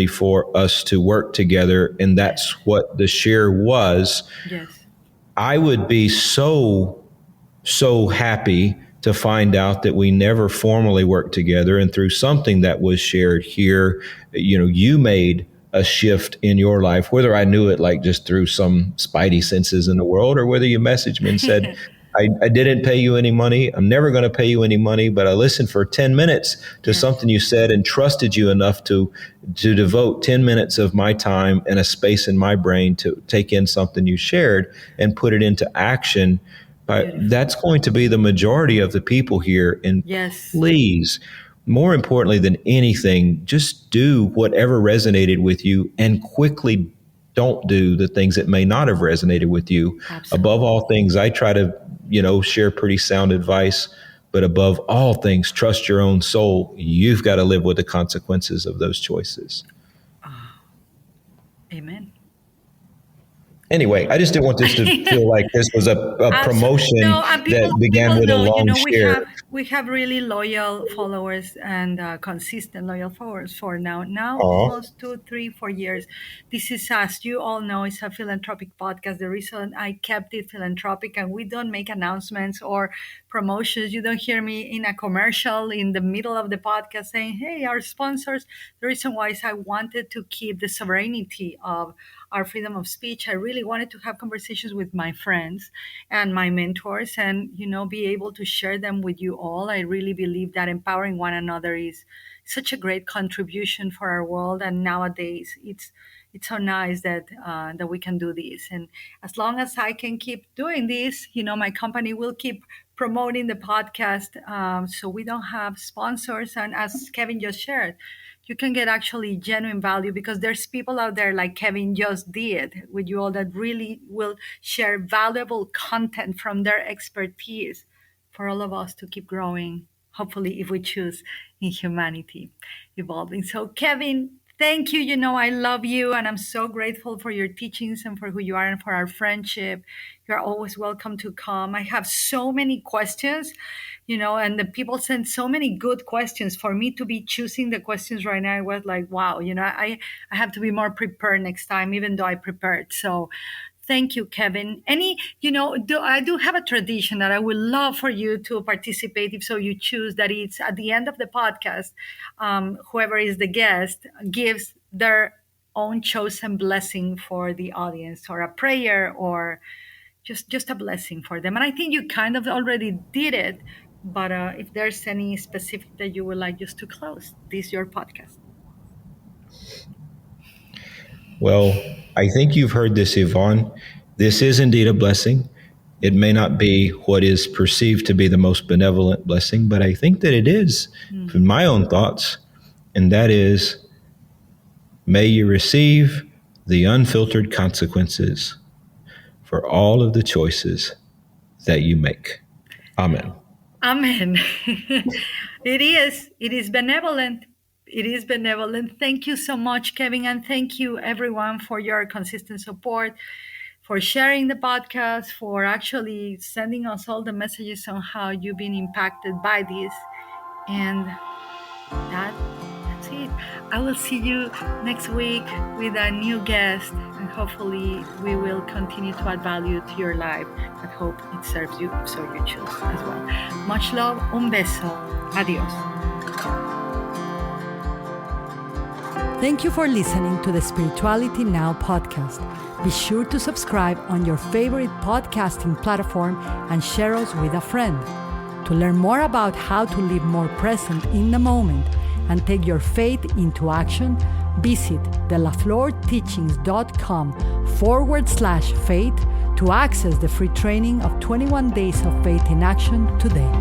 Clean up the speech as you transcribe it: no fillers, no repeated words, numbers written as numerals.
for us to work together, and that's what the share was. Yes. I would be so happy to find out that we never formally worked together, and through something that was shared here, you made a shift in your life, whether I knew it like just through some spidey senses in the world, or whether you messaged me and said, I didn't pay you any money. I'm never going to pay you any money, but I listened for 10 minutes to something you said and trusted you enough to devote 10 minutes of my time and a space in my brain to take in something you shared and put it into action. That's going to be the majority of the people here. And please, more importantly than anything, just do whatever resonated with you and quickly don't do the things that may not have resonated with you. Absolutely. Above all things, I try to, share pretty sound advice, but above all things, trust your own soul. You've got to live with the consequences of those choices. Amen. Anyway, I just didn't want this to feel like this was a promotion that began with a long share. We have really loyal followers and consistent loyal followers for now almost 2, 3, 4 years. This is, as you all know, it's a philanthropic podcast. The reason I kept it philanthropic, and we don't make announcements or promotions. You don't hear me in a commercial in the middle of the podcast saying, hey, our sponsors. The reason why is I wanted to keep the sovereignty of our freedom of speech. I really wanted to have conversations with my friends and my mentors and, be able to share them with you all. I really believe that empowering one another is such a great contribution for our world. And nowadays it's so nice that we can do this. And as long as I can keep doing this, my company will keep promoting the podcast. So we don't have sponsors. And as Kevin just shared, you can get actually genuine value because there's people out there like Kevin just did with you all that really will share valuable content from their expertise for all of us to keep growing, hopefully, if we choose in humanity evolving. So Kevin, thank you. I love you and I'm so grateful for your teachings and for who you are and for our friendship. You're always welcome to come. I have so many questions, and the people send so many good questions. For me to be choosing the questions right now, I was like, wow, I have to be more prepared next time, even though I prepared. So thank you, Kevin. I do have a tradition that I would love for you to participate if so you choose, that it's at the end of the podcast, whoever is the guest gives their own chosen blessing for the audience, or a prayer, or just a blessing for them. And I think you kind of already did it, but if there's any specific that you would like just to close this, your podcast. Well, I think you've heard this, Yvonne. This is indeed a blessing. It may not be what is perceived to be the most benevolent blessing, but I think that it is, from my own thoughts, and that is, may you receive the unfiltered consequences for all of the choices that you make. Amen. Amen. It is benevolent. It is benevolent. Thank you so much, Kevin. And thank you, everyone, for your consistent support, for sharing the podcast, for actually sending us all the messages on how you've been impacted by this. And that's it. I will see you next week with a new guest. And hopefully we will continue to add value to your life. I hope it serves you, so you choose as well. Much love. Un beso. Adios. Thank you for listening to the Spirituality Now podcast. Be sure to subscribe on your favorite podcasting platform and share us with a friend. To learn more about how to live more present in the moment and take your faith into action, visit delaflorteachings.com/faith to access the free training of 21 Days of Faith in Action today.